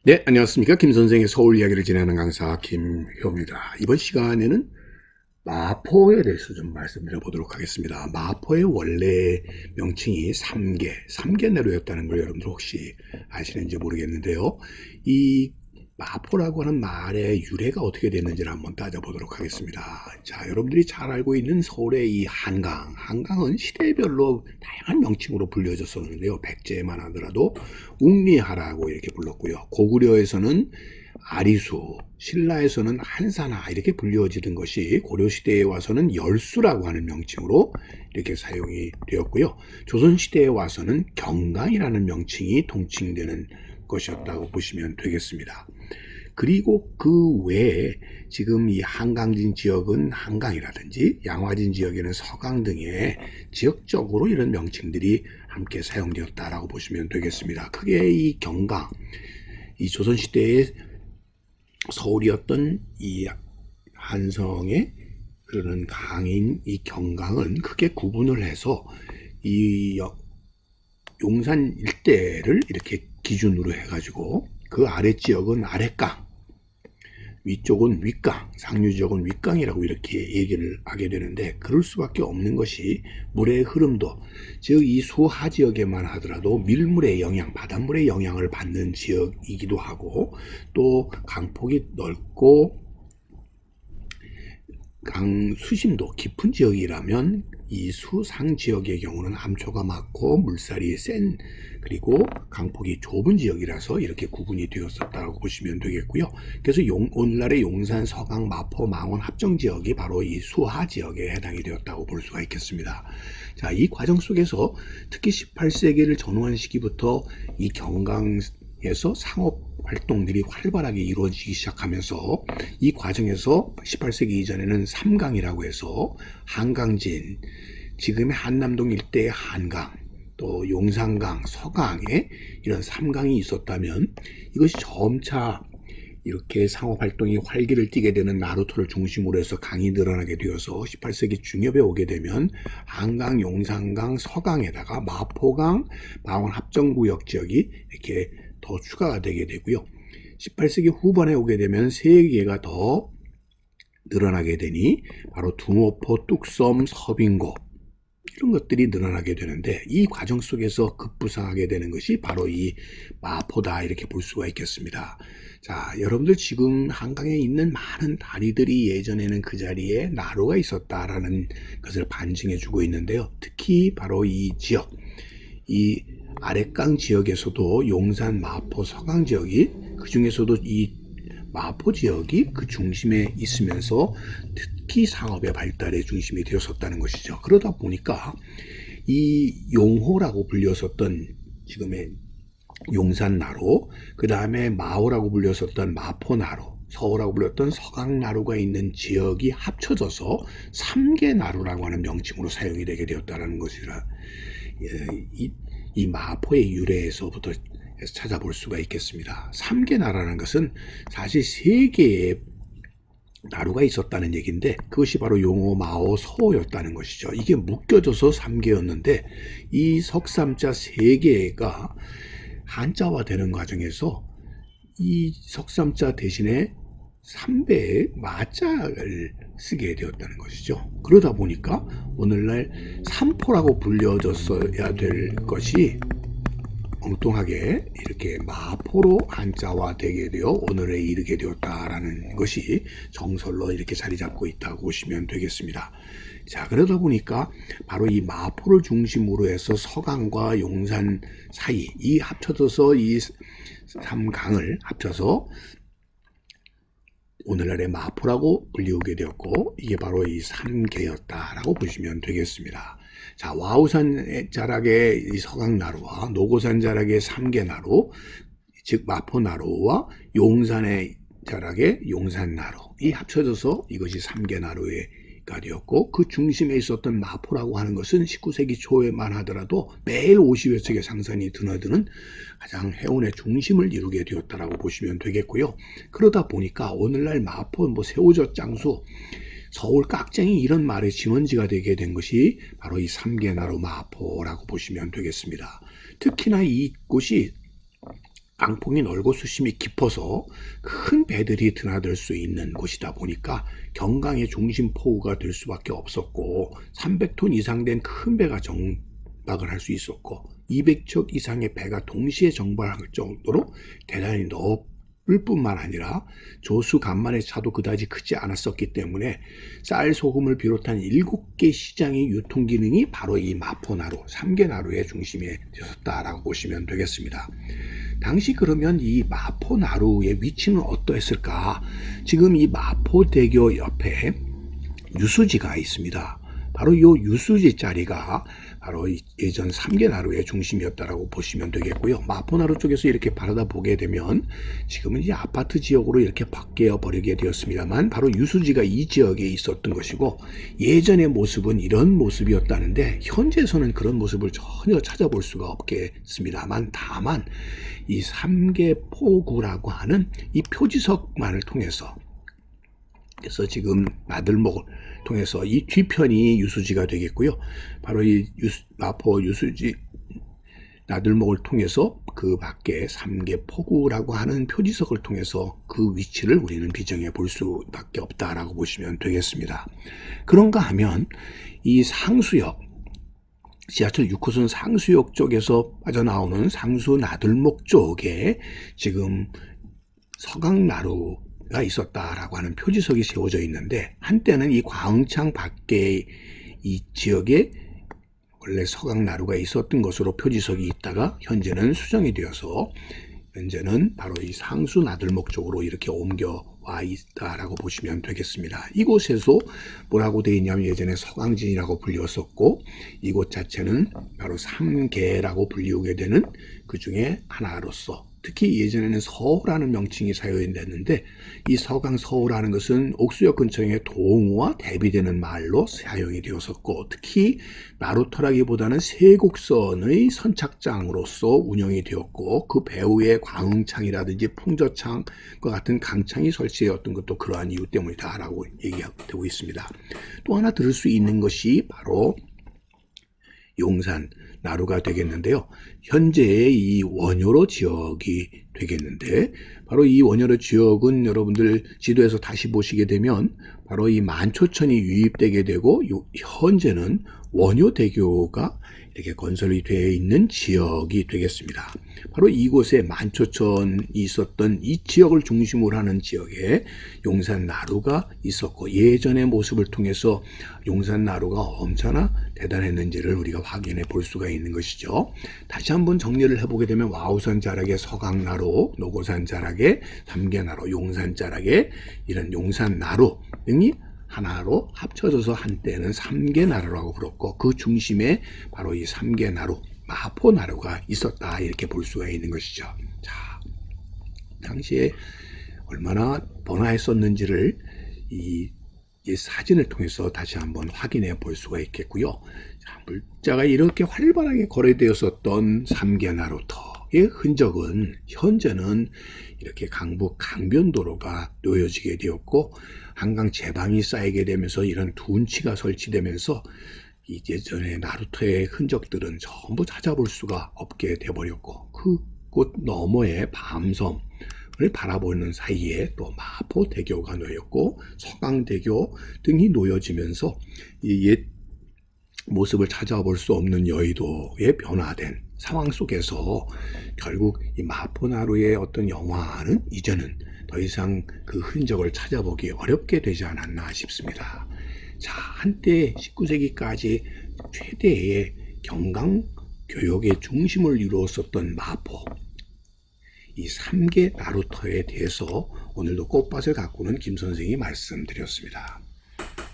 네, 안녕하십니까. 김 선생의 서울 이야기를 진행하는 강사 김효입니다. 이번 시간에는 마포에 대해서 좀 말씀드려 보도록 하겠습니다. 마포의 원래 명칭이 삼계내로였다는 걸 여러분들 혹시 아시는지 모르겠는데요. 이 마포라고 하는 말의 유래가 어떻게 됐는지를 한번 따져보도록 하겠습니다. 자, 여러분들이 잘 알고 있는 서울의 이 한강은 시대별로 다양한 명칭으로 불려졌었는데요. 백제만 하더라도 웅리하라고 이렇게 불렀고요. 고구려에서는 아리수, 신라에서는 한산하 이렇게 불려지던 것이 고려시대에 와서는 열수라고 하는 명칭으로 이렇게 사용이 되었고요. 조선시대에 와서는 경강이라는 명칭이 통칭되는 것이었다고 보시면 되겠습니다. 그리고 그 외에 지금 이 한강진 지역은 한강이라든지 양화진 지역에는 서강 등의 지역적으로 이런 명칭들이 함께 사용되었다라고 보시면 되겠습니다. 크게 이 경강, 이 조선시대의 서울이었던 이 한성에 흐르는 강인 이 경강은 크게 구분을 해서 이 용산 일대를 이렇게 기준으로 해가지고 그 아래 지역은 아랫강, 위쪽은 윗강, 상류 지역은 윗강이라고 이렇게 얘기를 하게 되는데, 그럴 수밖에 없는 것이 물의 흐름도, 즉 이 수하 지역에만 하더라도 밀물의 영향, 바닷물의 영향을 받는 지역이기도 하고, 또 강폭이 넓고 강 수심도 깊은 지역이라면 이 수상 지역의 경우는 암초가 많고 물살이 센, 그리고 강폭이 좁은 지역이라서 이렇게 구분이 되었었다고 보시면 되겠고요. 그래서 오늘날의 용산, 서강, 마포, 망원 합정 지역이 바로 이 수하 지역에 해당이 되었다고 볼 수가 있겠습니다. 자, 이 과정 속에서 특히 18세기를 전후한 시기부터 이 경강에서 상업 활동들이 활발하게 이루어지기 시작하면서, 이 과정에서 18세기 이전에는 삼강이라고 해서 한강진, 지금의 한남동 일대의 한강, 또 용산강, 서강에 이런 삼강이 있었다면, 이것이 점차 이렇게 상업활동이 활기를 띠게 되는 나루터를 중심으로 해서 강이 늘어나게 되어서 18세기 중엽에 오게 되면 한강, 용산강, 서강에다가 마포강, 망원 합정구역 지역이 이렇게 더 추가가 되게 되고요. 18세기 후반에 오게 되면 세 개가 더 늘어나게 되니 바로 둥어포, 뚝섬, 서빙고 이런 것들이 늘어나게 되는데, 이 과정 속에서 급부상하게 되는 것이 바로 이 마포다 이렇게 볼 수가 있겠습니다. 자, 여러분들 지금 한강에 있는 많은 다리들이 예전에는 그 자리에 나루가 있었다라는 것을 반증해 주고 있는데요. 특히 바로 이 지역, 이 아랫강 지역에서도 용산, 마포, 서강 지역이, 그 중에서도 이 마포 지역이 그 중심에 있으면서 특히 상업의 발달의 중심이 되었었다는 것이죠. 그러다 보니까 이 용호라고 불렸었던 지금의 용산나루, 그 다음에 마호라고 불렸었던 마포나루, 서호라고 불렸던 서강나루가 있는 지역이 합쳐져서 삼계나루라고 하는 명칭으로 사용이 되게 되었다는 것이라, 이 마포의 유래에서부터 찾아볼 수가 있겠습니다. 삼계나라는 것은 사실 세 개의 나루가 있었다는 얘기인데, 그것이 바로 용호, 마호, 서호였다는 것이죠. 이게 묶여져서 3개였는데 이 석삼자 3개가 한자화 되는 과정에서 이 석삼자 대신에 3배의 마자를 쓰게 되었다는 것이죠. 그러다 보니까 오늘날 삼포라고 불려졌어야 될 것이 엉뚱하게 이렇게 마포로 한자화 되게 되어 오늘에 이르게 되었다라는 것이 정설로 이렇게 자리 잡고 있다고 보시면 되겠습니다. 자, 그러다 보니까 바로 이 마포를 중심으로 해서 서강과 용산 사이, 이 합쳐져서 이 삼강을 합쳐서 오늘날의 마포라고 불리우게 되었고, 이게 바로 이 삼계였다라고 보시면 되겠습니다. 자, 와우산 자락의 이 서강나루와 노고산 자락의 삼계나루, 즉 마포나루와 용산의 자락의 용산나루, 이 합쳐져서 이것이 삼계나루가 되었고, 그 중심에 있었던 마포라고 하는 것은 19세기 초에만 하더라도 매일 50여 척의 상선이 드나드는 가장 해운의 중심을 이루게 되었다라고 보시면 되겠고요. 그러다 보니까 오늘날 마포, 새우젓 장수, 서울 깍쟁이 이런 말의 지원지가 되게 된 것이 바로 이 삼계나루 마포라고 보시면 되겠습니다. 특히나 이곳이 강폭이 넓고 수심이 깊어서 큰 배들이 드나들 수 있는 곳이다 보니까 경강의 중심 포구가 될 수밖에 없었고 300톤 이상 된 큰 배가 정박을 할 수 있었고 200척 이상의 배가 동시에 정박할 정도로 대단히 넓을 뿐만 아니라 조수 간만의 차도 그다지 크지 않았었기 때문에 쌀, 소금을 비롯한 7개 시장의 유통 기능이 바로 이 마포나루, 3개 나루의 중심이 되었다라고 보시면 되겠습니다. 당시 그러면 이 마포나루의 위치는 어떠했을까? 지금 이 마포대교 옆에 유수지가 있습니다. 바로 이 유수지 자리가 바로 예전 3개 나루의 중심이었다라고 보시면 되겠고요. 마포나루 쪽에서 이렇게 바라다 보게 되면 지금은 이제 아파트 지역으로 이렇게 바뀌어 버리게 되었습니다만 바로 유수지가 이 지역에 있었던 것이고 예전의 모습은 이런 모습이었다는데 현재에서는 그런 모습을 전혀 찾아볼 수가 없겠습니다만 다만 이 3개포구라고 하는 이 표지석만을 통해서 그래서 지금 나들목을 통해서 이 뒤편이 유수지가 되겠고요. 바로 이 마포 유수지 나들목을 통해서 그 밖에 3개포구라고 하는 표지석을 통해서 그 위치를 우리는 비정해 볼 수밖에 없다라고 보시면 되겠습니다. 그런가 하면 이 상수역 지하철 6호선 상수역 쪽에서 빠져나오는 상수 나들목 쪽에 지금 서강나루가 있었다라고 하는 표지석이 세워져 있는데 한때는 이 광흥창 밖에 이 지역에 원래 서강나루가 있었던 것으로 표지석이 있다가 현재는 수정이 되어서 현재는 바로 이 상수 나들목 쪽으로 이렇게 옮겨와 있다라고 보시면 되겠습니다. 이곳에서 뭐라고 되어 있냐면 예전에 서강진이라고 불렸었고 이곳 자체는 바로 3개라고 불리우게 되는 그 중에 하나로서 특히 예전에는 서호라는 명칭이 사용됐는데 이 서강 서호라는 것은 옥수역 근처의 동호와 대비되는 말로 사용이 되었었고 특히 나루터라기보다는 세곡선의 선착장으로서 운영이 되었고 그 배후에 광흥창이라든지 풍저창과 같은 강창이 설치되었던 것도 그러한 이유 때문이다라고 얘기되고 있습니다. 또 하나 들을 수 있는 것이 바로 용산 나루가 되겠는데요. 현재의 이 원효로 지역이 되겠는데 바로 이 원효로 지역은 여러분들 지도에서 다시 보시게 되면 바로 이 만초천이 유입되게 되고 현재는 원효대교가 이렇게 건설이 되어 있는 지역이 되겠습니다. 바로 이곳에 만초천이 있었던 이 지역을 중심으로 하는 지역에 용산 나루가 있었고 예전의 모습을 통해서 용산 나루가 얼마나 대단했는지를 우리가 확인해 볼 수가 있는 것이죠. 다시 한번 정리를 해보게 되면 와우산 자락의 서강나루, 노고산 자락의 3개나루, 용산 자락의 이런 용산 나루 등이 하나로 합쳐져서 한때는 3개나루라고 불렀고 그 중심에 바로 이 3개나루, 마포나루가 있었다 이렇게 볼 수가 있는 것이죠. 자, 당시에 얼마나 번화했었는지를 이 사진을 통해서 다시 한번 확인해 볼 수가 있겠고요. 자, 물자가 이렇게 활발하게 거래되었었던 3개나루터의 흔적은 현재는 이렇게 강북 강변도로가 놓여지게 되었고 한강 제방이 쌓이게 되면서 이런 둔치가 설치되면서 예전의 나루터의 흔적들은 전부 찾아볼 수가 없게 되어버렸고 그곳 너머의 밤섬을 바라보는 사이에 또 마포대교가 놓였고 서강대교 등이 놓여지면서 이 옛 모습을 찾아볼 수 없는 여의도의 변화된 상황 속에서 결국 이 마포나루의 어떤 영화는 이제는 더 이상 그 흔적을 찾아보기 어렵게 되지 않았나 싶습니다. 자, 한때 19세기까지 최대의 경강 교역의 중심을 이루었었던 마포 이 3개 나루터에 대해서 오늘도 꽃밭을 가꾸는 김 선생이 말씀드렸습니다.